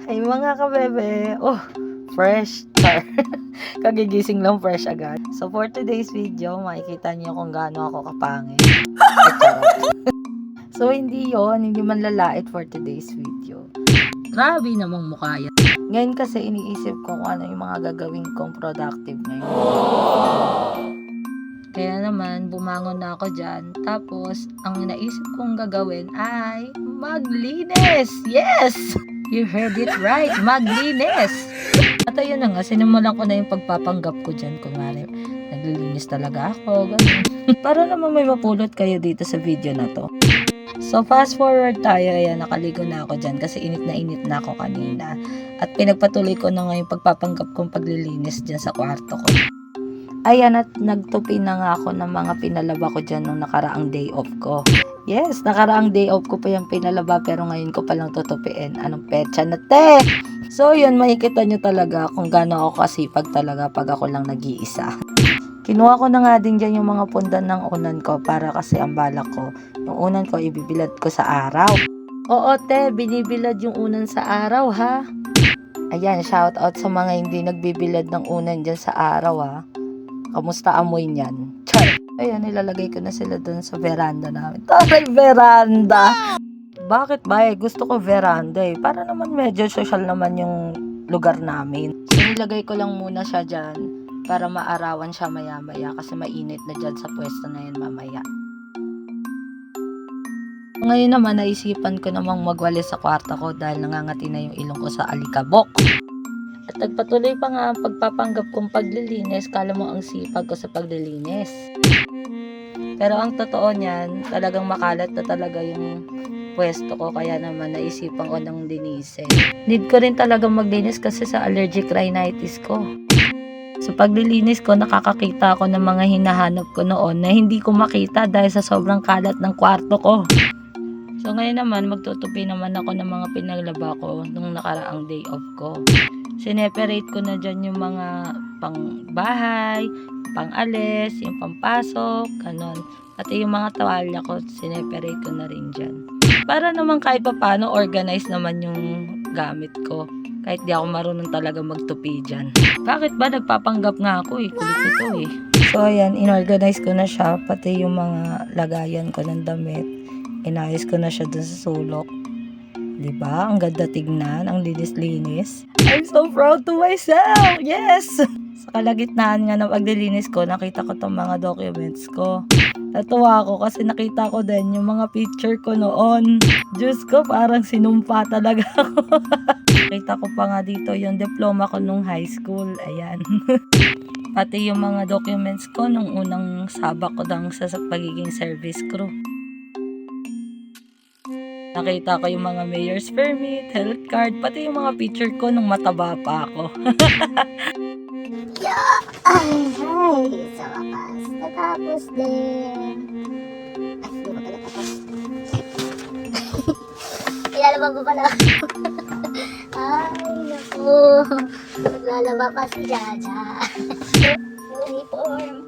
Ay mga kabebe, oh, fresh. Char. Kagigising lang fresh agad. So for today's video, makikita niyo kung gaano ako kapangit. Ay, charot. So hindi man lalait for today's video. Grabe namang mukha yan. Ngayon kasi iniisip ko kung ano yung mga gagawin kong productive ngayon. Kaya naman, bumangon na ako dyan. Tapos, ang naisip kong gagawin ay maglinis! Yes! You heard it right, maglinis! At ayun na nga, sinimulan ko na yung pagpapanggap ko dyan. Kunwari, naglilinis talaga ako, ganun. Para naman may mapulot kayo dito sa video na to. So, fast forward tayo. Ayan, nakaligo na ako dyan kasi init na ako kanina. At pinagpatuloy ko na nga yung pagpapanggap kong paglilinis dyan sa kwarto ko. Ayan, at nagtupi na nga ako ng mga pinalaba ko dyan nung nakaraang day off ko. Yes, nakaraang day off ko pa yung pinalaba pero ngayon ko palang tutupiin. Anong petsa na te? So yun, makikita nyo talaga kung gaano ako kasipag talaga pag ako lang nag-iisa. Kinuha ko na nga din dyan yung mga pundan ng unan ko para kasi ang balak ko, yung unan ko ibibilad ko sa araw. Oo te, binibilad yung unan sa araw ha. Ayan, shout out sa mga hindi nagbibilad ng unan dyan sa araw ha. Kamusta amoy niyan? Char. Ayan, nilalagay ko na sila dun sa veranda namin. Taray, veranda! Bakit ba eh? Gusto ko veranda eh. Para naman medyo social naman yung lugar namin. So, nilagay ko lang muna siya dyan para maarawan siya maya-maya kasi mainit na dyan sa pwesto na yun mamaya. Ngayon naman, naisipan ko namang magwalis sa kwarto ko dahil nangangati na yung ilong ko sa alikabok. At nagpatuloy pa nga ang pagpapanggap kong paglilinis, kala mo ang sipag ko sa paglilinis. Pero ang totoo niyan, talagang makalat na talaga yung pwesto ko, kaya naman naisipan ko ng linisin. Need ko rin talagang maglinis kasi sa allergic rhinitis ko. Sa paglilinis ko, nakakakita ako ng mga hinahanap ko noon na hindi ko makita dahil sa sobrang kalat ng kwarto ko. So ngayon naman, magtutupi naman ako ng mga pinaglaba ko nung nakaraang day off ko. Sineperate ko na dyan yung mga pang bahay, pang alis, yung pampasok, ganon. Pati yung mga tawalya ko, sineperate ko na rin dyan. Para naman kahit pa paano, organize naman yung gamit ko. Kahit di ako marunong talaga magtupi dyan. Bakit ba nagpapanggap nga ako eh? Kulit ito eh. So ayan, inorganize ko na siya. Pati yung mga lagayan ko ng damit. Inayos ko na siya dun sa sulok. Diba? Ang ganda tignan. Ang linis-linis. I'm so proud to myself! Yes! Sa kalagitnaan nga ng paglilinis ko, nakita ko tong mga documents ko. Natuwa ako kasi nakita ko din yung mga picture ko noon. Diyos ko, parang sinumpa talaga ako. Nakita ko pa nga dito yung diploma ko nung high school. Ayan. Pati yung mga documents ko nung unang sabak ko dang sa pagiging service crew. Nakita ko yung mga mayor's permit, health card, pati yung mga picture ko nung mataba pa ako. Ay, sa wakas. Natapos din. Ay, hindi mo pala tapos. Ilalaba ko pala. Ay, naku. Naglalaba pa si Jaja. Uniform.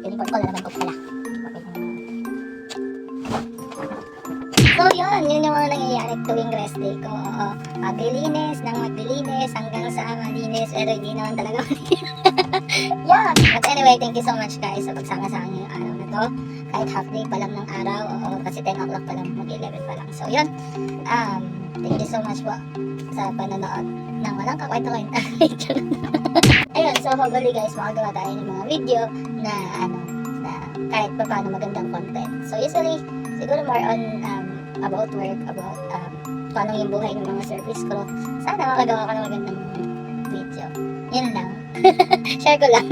Uniform ko, lalaban ko pala. So yun yung mga nangyayari tuwing rest day ko. Maglilinis hanggang sa malinis, pero hindi naman talaga malinis. Yeah, but anyway, thank you so much guys sa pagsama sa akin yung araw na to. Kahit half day pa lang ng araw, kasi 10 o'clock pa lang, mag-11 pa lang. So yun, thank you so much po sa panonood ng walang kakwento-kwenta. Ayun, so hopefully guys, makagawa tayo ng mga video na na kahit pa paano magandang content. So usually, siguro more on about work, about paano yung buhay ng mga service crew. Sana makagawa ko ng magandang video. Yun lang. Share ko lang.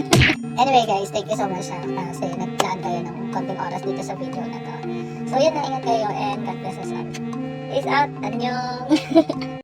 Anyway guys, thank you so much kasi naglaan kayo ng konting oras dito sa video na to. So yun na, ingat kayo and God bless us all. Peace out. Annyeong.